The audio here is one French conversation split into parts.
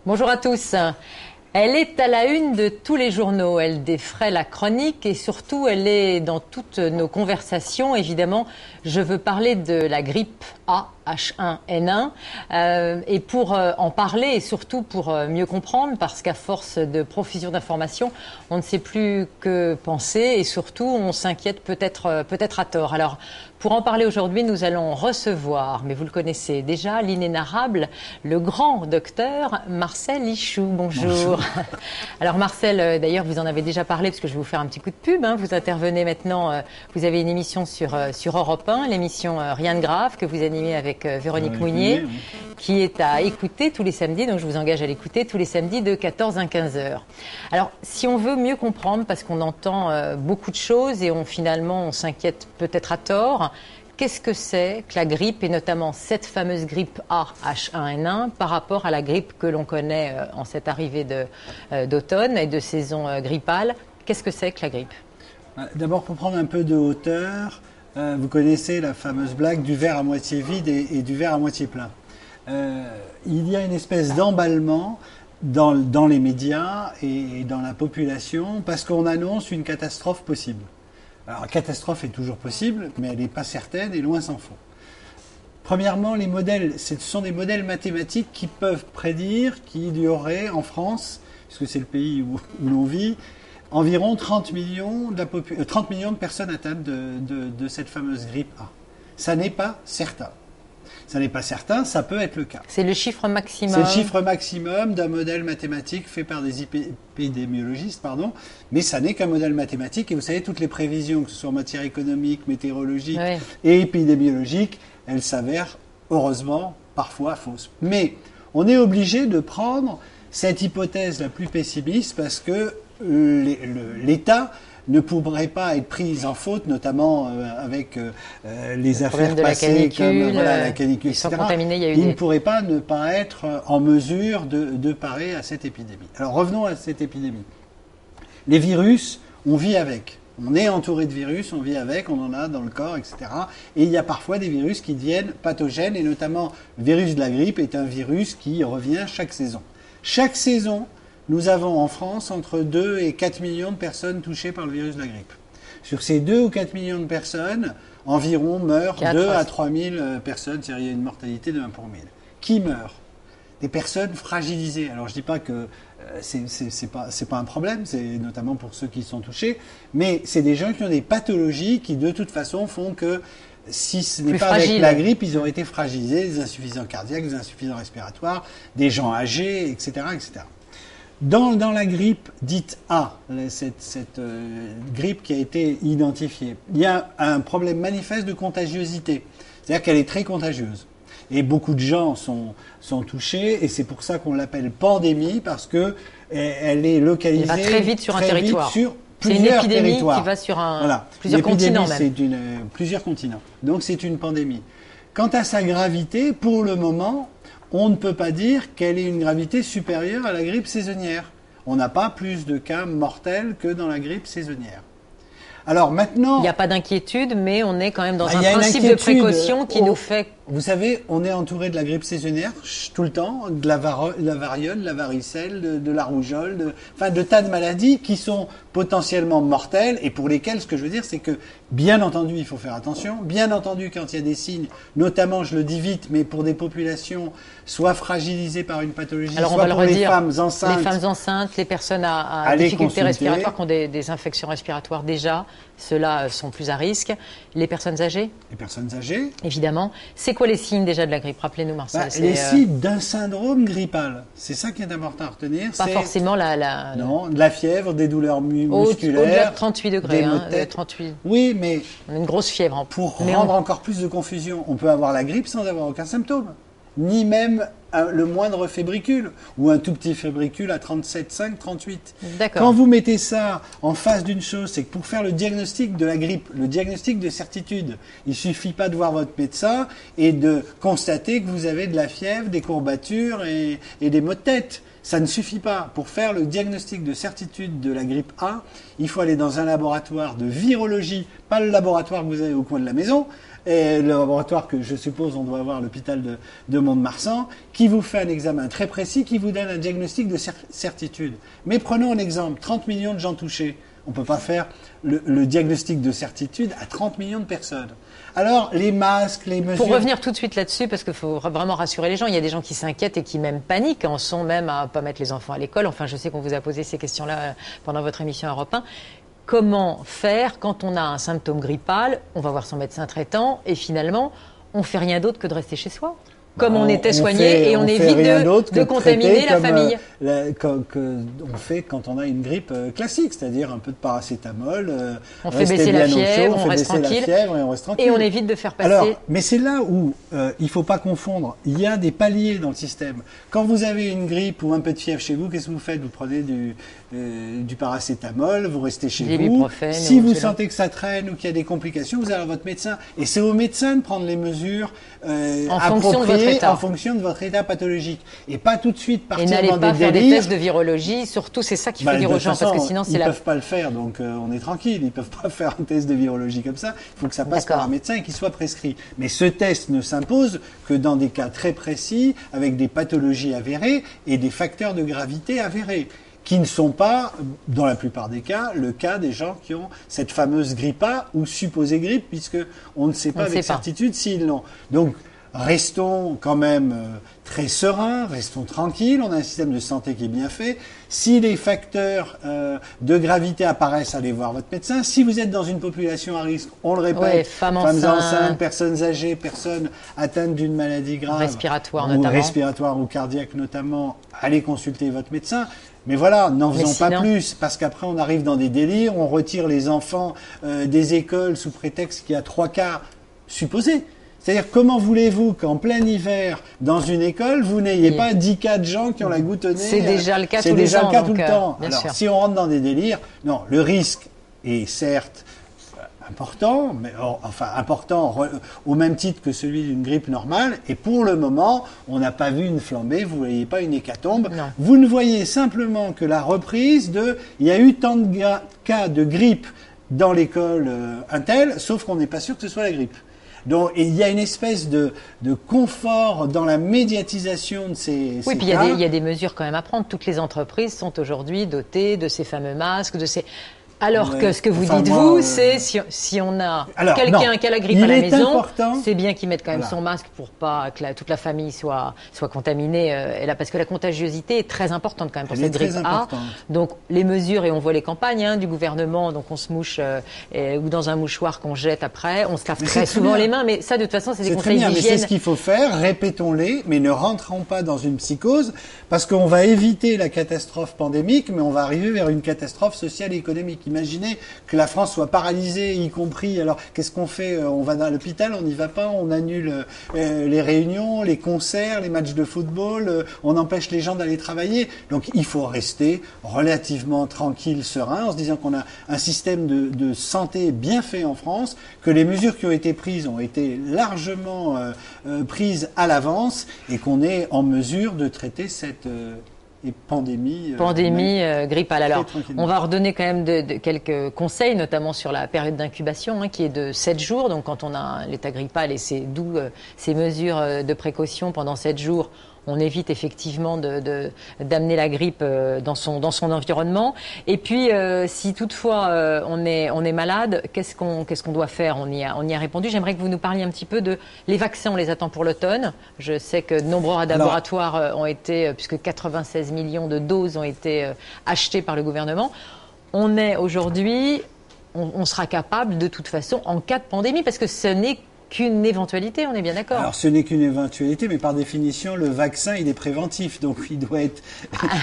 Bonjour à tous. Elle est à la une de tous les journaux, elle défraie la chronique et surtout elle est dans toutes nos conversations. Évidemment, je veux parler de la grippe A, H1N1 et pour en parler et surtout pour mieux comprendre, parce qu'à force de profusion d'informations, on ne sait plus que penser et surtout on s'inquiète peut-être à tort. Alors pour en parler aujourd'hui, nous allons recevoir, mais vous le connaissez déjà, l'inénarrable, le grand docteur Marcel Ichoux. Bonjour. Alors Marcel, d'ailleurs vous en avez déjà parlé parce que je vais vous faire un petit coup de pub. Vous intervenez maintenant, vous avez une émission sur Europe 1, l'émission Rien de grave que vous animez avec Véronique Mounier, qui est à écouter tous les samedis, donc je vous engage à l'écouter tous les samedis de 14 à 15 heures. Alors si on veut mieux comprendre, parce qu'on entend beaucoup de choses et finalement on s'inquiète peut-être à tort, qu'est-ce que c'est que la grippe, et notamment cette fameuse grippe A, H1N1, par rapport à la grippe que l'on connaît en cette arrivée d'automne et de saison grippale? Qu'est-ce que c'est que la grippe? D'abord, pour prendre un peu de hauteur, vous connaissez la fameuse blague du verre à moitié vide et du verre à moitié plein. Il y a une espèce d'emballement dans les médias et dans la population parce qu'on annonce une catastrophe possible. Alors, la catastrophe est toujours possible, mais elle n'est pas certaine et loin s'en faut. Premièrement, les modèles, ce sont des modèles mathématiques qui peuvent prédire qu'il y aurait en France, puisque c'est le pays où l'on vit, environ 30 millions de personnes atteintes de cette fameuse grippe A. Ça n'est pas certain. Ça n'est pas certain, ça peut être le cas. C'est le chiffre maximum. C'est le chiffre maximum d'un modèle mathématique fait par des épidémiologistes, mais ça n'est qu'un modèle mathématique. Et vous savez, toutes les prévisions, que ce soit en matière économique, météorologique et épidémiologique, elles s'avèrent, heureusement, parfois fausses. Mais on est obligé de prendre cette hypothèse la plus pessimiste parce que l'État ne pourrait pas être prise en faute, notamment avec les affaires passées comme la canicule, etc. Il ne pourrait pas ne pas être en mesure de parer à cette épidémie. Alors revenons à cette épidémie. Les virus, on vit avec. On est entouré de virus, on vit avec, on en a dans le corps, etc. Et il y a parfois des virus qui deviennent pathogènes, et notamment le virus de la grippe est un virus qui revient chaque saison. Chaque saison, nous avons en France entre 2 et 4 millions de personnes touchées par le virus de la grippe. Sur ces 2 ou 4 millions de personnes, environ meurent 2 à 3 000 personnes, c'est-à-dire il y a une mortalité de 1 pour 1000. Qui meurent? Des personnes fragilisées. Alors je ne dis pas que c'est pas un problème, c'est notamment pour ceux qui sont touchés, mais c'est des gens qui ont des pathologies qui de toute façon font que si ce n'est pas avec la grippe, ils auraient été fragilisés, des insuffisants cardiaques, des insuffisants respiratoires, des gens âgés, etc. etc. Dans la grippe dite A, cette grippe qui a été identifiée, il y a un problème manifeste de contagiosité. C'est-à-dire qu'elle est très contagieuse. Et beaucoup de gens sont touchés, et c'est pour ça qu'on l'appelle pandémie, parce que elle est localisée très vite sur un territoire. C'est une épidémie qui va sur plusieurs continents même. C'est plusieurs continents. Donc c'est une pandémie. Quant à sa gravité, pour le moment, on ne peut pas dire qu'elle ait une gravité supérieure à la grippe saisonnière. On n'a pas plus de cas mortels que dans la grippe saisonnière. Alors maintenant... Il n'y a pas d'inquiétude, mais on est quand même dans un principe de précaution qui nous fait... Vous savez, on est entouré de la grippe saisonnière tout le temps, de la variole, de la varicelle, de la rougeole, de tas de maladies qui sont potentiellement mortelles et pour lesquelles, ce que je veux dire, c'est que, bien entendu, il faut faire attention. Bien entendu, quand il y a des signes, notamment, je le dis vite, mais pour des populations soit fragilisées par une pathologie, alors, soit pour les femmes enceintes. Les femmes enceintes, les personnes à difficultés respiratoires, qui ont des infections respiratoires déjà, ceux-là sont plus à risque. Les personnes âgées? Les personnes âgées. Évidemment. C'est quoi les signes déjà de la grippe? Rappelez-nous, Marcel. Les signes d'un syndrome grippal. C'est ça qui est important à retenir. Pas forcément Non, de la fièvre, des douleurs musculaires. Au-delà de 38 degrés. Des 38. Oui, mais... On a une grosse fièvre. Pour rendre encore plus de confusion, on peut avoir la grippe sans avoir aucun symptôme. Ni même le moindre fébricule, ou un tout petit fébricule à 37,5, 38. D'accord. Quand vous mettez ça en face d'une chose, c'est que pour faire le diagnostic de la grippe, le diagnostic de certitude, il suffit pas de voir votre médecin et de constater que vous avez de la fièvre, des courbatures et des maux de tête. Ça ne suffit pas. Pour faire le diagnostic de certitude de la grippe A, il faut aller dans un laboratoire de virologie, pas le laboratoire que vous avez au coin de la maison, et le laboratoire que je suppose on doit avoir à l'hôpital de Mont-de-Marsan, qui vous fait un examen très précis, qui vous donne un diagnostic de certitude. Mais prenons un exemple, 30 millions de gens touchés. On ne peut pas faire le diagnostic de certitude à 30 millions de personnes. Alors, les masques, les mesures... Pour revenir tout de suite là-dessus, parce qu'il faut vraiment rassurer les gens, il y a des gens qui s'inquiètent et qui même paniquent, en sont même à ne pas mettre les enfants à l'école. Enfin, je sais qu'on vous a posé ces questions-là pendant votre émission Europe 1. Comment faire quand on a un symptôme grippal, on va voir son médecin traitant et finalement, on ne fait rien d'autre que de rester chez soi? Comme on était soigné et on évite de contaminer la famille. On fait quand on a une grippe classique, c'est-à-dire un peu de paracétamol, on fait baisser la fièvre, on reste tranquille et on reste tranquille. Et on évite de faire passer... Alors, mais c'est là où il ne faut pas confondre. Il y a des paliers dans le système. Quand vous avez une grippe ou un peu de fièvre chez vous, qu'est-ce que vous faites? Vous prenez du paracétamol, vous restez chez vous. Si vous sentez que ça traîne ou qu'il y a des complications, vous allez voir votre médecin. Et c'est au médecin de prendre les mesures appropriées en fonction de votre état pathologique. Et pas tout de suite partir dans des délires. Et n'allez pas faire des tests de virologie, surtout c'est ça qu'il faut dire aux gens, parce que sinon c'est ils ne peuvent pas le faire, donc on est tranquille. Ils ne peuvent pas faire un test de virologie comme ça. Il faut que ça passe par un médecin et qu'il soit prescrit. Mais ce test ne s'impose que dans des cas très précis, avec des pathologies avérées et des facteurs de gravité avérés, qui ne sont pas, dans la plupart des cas, le cas des gens qui ont cette fameuse grippe A ou supposée grippe, puisque on ne sait pas avec certitude s'ils l'ont. Donc, restons quand même très sereins, restons tranquilles, on a un système de santé qui est bien fait. Si les facteurs de gravité apparaissent, allez voir votre médecin. Si vous êtes dans une population à risque, on le répète, femmes enceintes, personnes âgées, personnes atteintes d'une maladie grave, respiratoire ou cardiaque notamment, allez consulter votre médecin. Mais voilà, n'en faisons pas plus, parce qu'après on arrive dans des délires, on retire les enfants des écoles sous prétexte qu'il y a 3 cas supposés. C'est-à-dire, comment voulez-vous qu'en plein hiver, dans une école, vous n'ayez pas 10 cas de gens qui ont la goutte au nez? C'est déjà le cas tout le temps. Alors, si on rentre dans des délires, non, le risque est certes important, mais important au même titre que celui d'une grippe normale. Et pour le moment, on n'a pas vu une flambée, vous ne voyez pas une hécatombe. Non. Vous ne voyez simplement que la reprise il y a eu tant de cas de grippe dans l'école Intel, sauf qu'on n'est pas sûr que ce soit la grippe. Donc, il y a une espèce de confort dans la médiatisation de ces Oui, puis cas. Il y a des mesures quand même à prendre. Toutes les entreprises sont aujourd'hui dotées de ces fameux masques, de ces... Alors que ce que vous dites, c'est si on a quelqu'un qui a la grippe à la maison, c'est bien qu'il mette quand même son masque pour pas que toute la famille soit contaminée. Parce que la contagiosité est très importante quand même pour cette grippe A. Donc les mesures, et on voit les campagnes du gouvernement, donc on se mouche ou dans un mouchoir qu'on jette après, on se lave très souvent les mains, mais ça de toute façon c'est des conseils d'hygiène. Mais c'est ce qu'il faut faire, répétons-les, mais ne rentrons pas dans une psychose, parce qu'on va éviter la catastrophe pandémique, mais on va arriver vers une catastrophe sociale et économique. Imaginez que la France soit paralysée, y compris. Alors, qu'est-ce qu'on fait? On va dans l'hôpital, on n'y va pas, on annule les réunions, les concerts, les matchs de football, on empêche les gens d'aller travailler. Donc, il faut rester relativement tranquille, serein, en se disant qu'on a un système de santé bien fait en France, que les mesures qui ont été prises ont été largement prises à l'avance et qu'on est en mesure de traiter cette pandémie grippale. Alors, on va redonner quand même quelques conseils, notamment sur la période d'incubation, qui est de 7 jours. Donc, quand on a l'état grippal et d'où ces mesures de précaution pendant 7 jours, on évite effectivement d'amener la grippe dans son environnement. Et puis, si toutefois on est malade, qu'est-ce qu'on doit faire? On y a répondu. J'aimerais que vous nous parliez un petit peu les vaccins. On les attend pour l'automne. Je sais que de nombreux laboratoires ont été, puisque 96 millions de doses ont été achetées par le gouvernement. On est aujourd'hui, on sera capable de toute façon en cas de pandémie, parce que ce n'est qu'une éventualité, on est bien d'accord. Alors, ce n'est qu'une éventualité, mais par définition, le vaccin, il est préventif, donc il doit être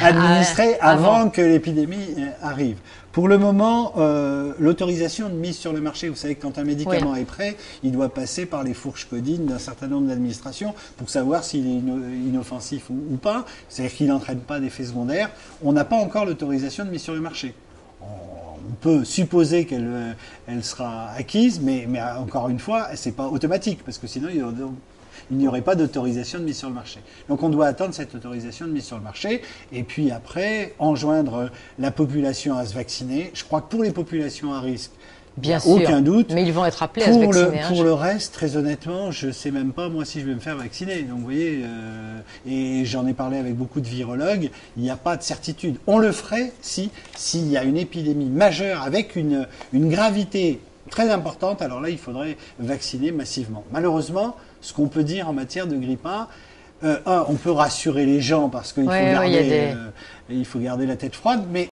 administré avant que l'épidémie arrive. Pour le moment, l'autorisation de mise sur le marché, vous savez que quand un médicament est prêt, il doit passer par les fourches codines d'un certain nombre d'administrations pour savoir s'il est inoffensif ou pas, c'est-à-dire qu'il n'entraîne pas d'effets secondaires. On n'a pas encore l'autorisation de mise sur le marché. On peut supposer qu'elle sera acquise, mais encore une fois, c'est pas automatique, parce que sinon il n'y aurait pas d'autorisation de mise sur le marché. Donc on doit attendre cette autorisation de mise sur le marché, et puis après, enjoindre la population à se vacciner. Je crois que pour les populations à risque, Bien sûr. Aucun doute. Mais ils vont être appelés à se vacciner. Pour le reste, très honnêtement, je ne sais même pas moi si je vais me faire vacciner. Donc vous voyez, et j'en ai parlé avec beaucoup de virologues, il n'y a pas de certitude. On le ferait s'il y a une épidémie majeure avec une gravité très importante. Alors là, il faudrait vacciner massivement. Malheureusement, ce qu'on peut dire en matière de grippe A, on peut rassurer les gens parce qu'il faut, il faut garder la tête froide, mais